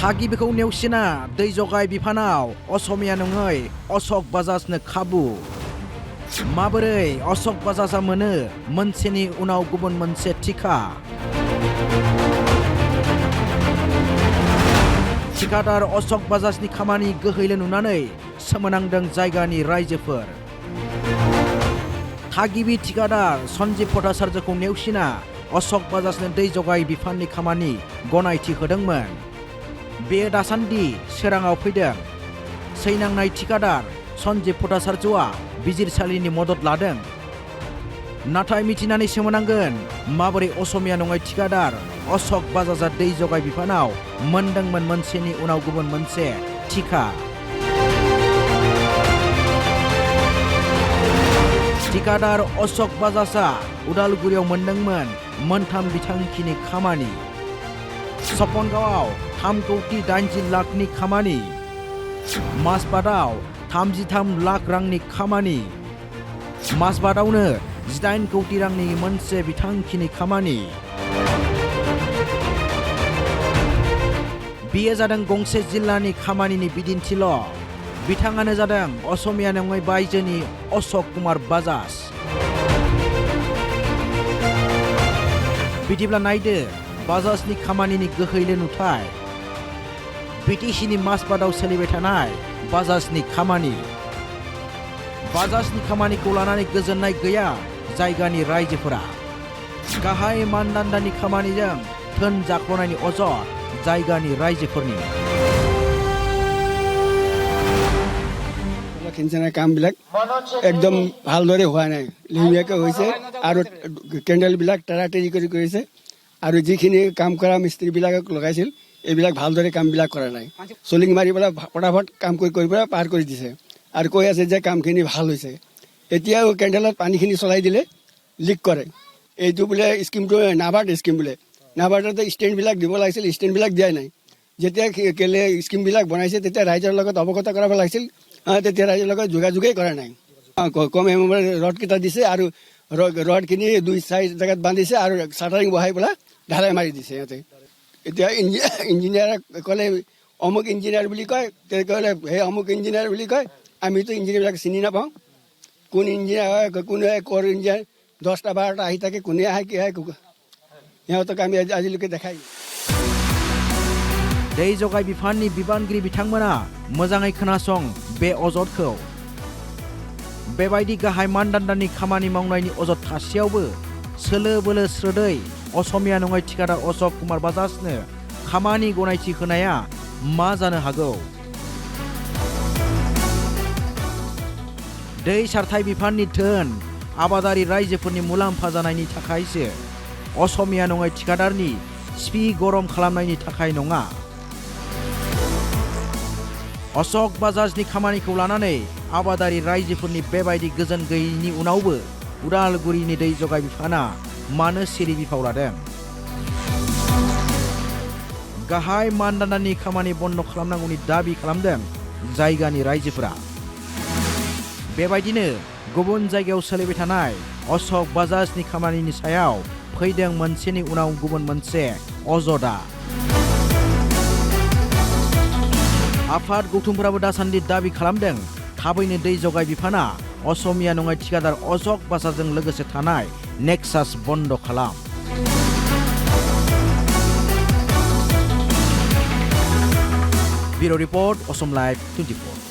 थागिबिखौ नेवसिना दै जगाय बिफानाव असमिया नङै अशक बाजाजनो खाबु माबोरै अशक बाजाजा मोनो मोनसेनि उनाव गुबुन मोनसे थिखा थिकादार अशक बाजाजनि खामानि गोहैले नुनानै सोमोनांदों जायगानि रायजोफोर थागिबि थिकादार सन्जीब भट्टाचार्यखौ नेवसिना अशक बाजाजनो दै जगाय बिफाननि खामानि गनायथि होदोंमोन बे दासान्दि सोराङाव फैदों सैनांनाय थिकादार सन्जीब भट्टाचार्यआ बिजिरसालिनि मदद लादों नाथाय मिथिनानै सोमोनांगोन माबोरै असमिया नङै थिकादार अशक बाजाजा दै जगाय बिफानाव मोनदोंमोन मोनसेनि उनाव गुबुन मोनसे थिखा थिकादार अशक बाजाजा उदालगुरियाव मोनदोंमोन मोनथाम बिथांखिनि खामानि सपनगावआव 3,80 लाखनि खामानि मासबादाव 33 लाख रांनि खामानि मासबादावनो 18 कोटी रांनि मोनसे बिथांखिनि खामानि बेयो जादों गंसे जिल्लानि खामानिनि बिदिन्थिल बिथाङानो जादों असमिया नङै बायजोनि अशक कुमार बाजाज बिदिब्ला नायदो बाजाजनि खामानिनि गोहैले नुथाय BTCनि मासबादाव सोलिबाय थानाय बाजाजनि खामानि बाजाजनि खामानिखौ लानानै गोजोननाय गैया जायगानि रायजोफोरा गाहाय मानदान्दानि खामानिजों धोन जाख्ल'नायनि अजद जायगानि रायजोफोरनि খিঞ্চনৰ কামবিলাক একদম ভালদৰে হোৱা নাই লিহিয়াকৈ হৈছে আৰু কেণ্ডেলবিলাক টাৰাটাৰি কৰি কৰিছে আৰু যিখিনি কাম কৰা মিস্ত্ৰীবিলাকক লগাইছিল এইবিলাক ভালদৰে কামবিলাক কৰা নাই চলিং মাৰি পেলাই ফটাফট কাম কৰি পেলাই পাৰ কৰি দিছে আৰু কৈ আছে যে কামখিনি ভাল হৈছে এতিয়াও কেণ্ডেলত পানীখিনি চলাই দিলে লিক কৰে এইটো বোলে স্কিমটো নাবাৰ্ড স্কিম বোলে নাবাৰ্ডতে ষ্টেণ্ডবিলাক দিব লাগিছিল ষ্টেণ্ডবিলাক দিয়াই নাই যেতিয়া কেলে স্কিমবিলাক বনাইছে তেতিয়া ৰাইজৰ লগত অৱগত কৰাব লাগিছিল তেতিয়া ৰাইজৰ লগত যোগাযোগেই কৰা নাই কম এমএমৰ ৰডকেইটা দিছে আৰু ৰডখিনি 2-4 জেগাত বান্ধিছে আৰু চাটাৰিং বহাই পেলাই ঢালাই মাৰি দিছে সিহঁতে এতিয়া ইঞ্জিনিয়াৰে ক'লে অমুক ইঞ্জিনিয়াৰ বুলি কয় তেওঁ ক'লে সেই অমুক ইঞ্জিনিয়াৰ বুলি কয় আমিতো ইঞ্জিনিয়াৰবিলাক চিনি নাপাওঁ কোন ইঞ্জিনিয়াৰ হয় কোনে ক'ৰ ইঞ্জিনিয়াৰ 10টা-12টা আহি থাকে কোনে আহে কি হয় সিহঁতক আমি আজিলৈকে দেখাই दै जगाय बिफाननि बिबानगिरि बिथांमोना मोजाङै खोनासं बे अजदखौ बेबायदि गाहाय मानदान्दानि खामानि मावनायनि अजद थासेयावबो सोलो बोलो स्रोदै असमिया नङै थिकादार अशक कुमार बाजाजनो खामानि गनायथि होनाया मा जानो हागौ दै सारथाय बिफाननि धोन आबादारि रायजोफोरनि मुलाम्फा जानायनि थाखायसो असमिया नङै थिकादारनि सिपि गरम खालामनायनि थाखाय नङा अशक बाजाजनि खामानिखौ लानानै आबादारि रायजोफोरनि बेबायदि गोजोन गैयैनि उनावबो उदालगुरिनि दै जगाय बिफाना मानो सिरि बिफाव लादों गाहाय मानदान्दानि खामानि बन्द खालामनांगौनि दाबि खालामदों जायगानि रायजोफोरा बेबायदिनो गुबुन जायगायाव सोलिबाय थानाय अशक बाजाजनि खामानिनि सायाव फैदों मोनसेनि उनाव गुबुन मोनसे अजदा आफाद गौथुमफोराबो दासान्दि दाबि खालामदों थाबैनो दै जगाय बिफाना असमिया नङै थिकादार अशक बाजाजों लोगोसे थानाय नेक्सास बन्द खालाम ब्यूरो रिपोर्ट असम लाइव 24